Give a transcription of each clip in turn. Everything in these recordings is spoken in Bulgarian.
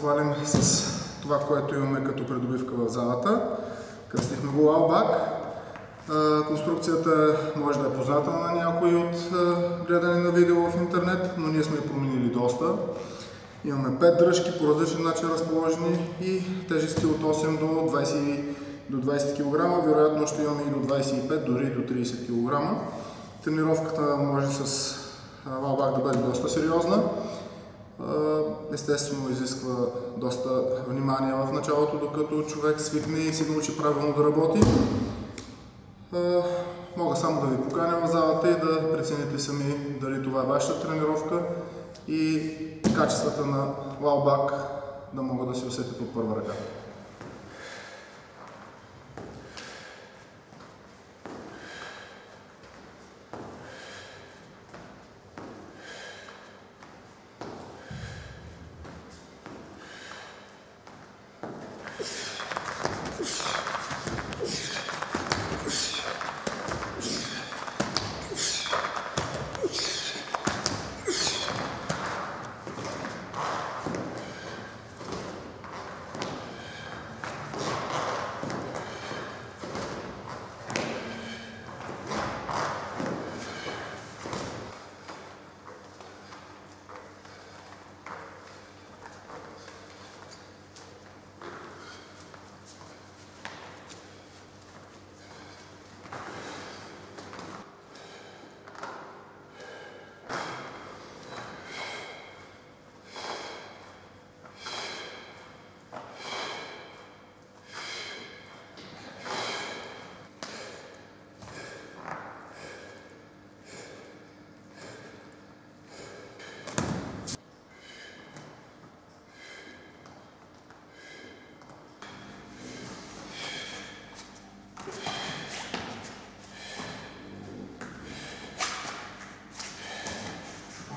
похвалим с това, което имаме като придобивка в залата. Кръстихме го Лаубак. Конструкцията може да е позната на някои от гледане на видео в интернет, но ние сме променили доста. Имаме 5 дръжки по различен начин разположени и тежести от 8 до 20 кг, вероятно ще имаме и до 25, дори до 30 кг. Тренировката може с Лаубак да бъде доста сериозна. Естествено изисква доста внимание в началото, докато човек свикне и се научи правилно да работи. Мога само да ви поканя в залата и да прецените сами дали това е вашата тренировка и качествата на Лаубак да могат да се усетят от първа ръка.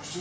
Ще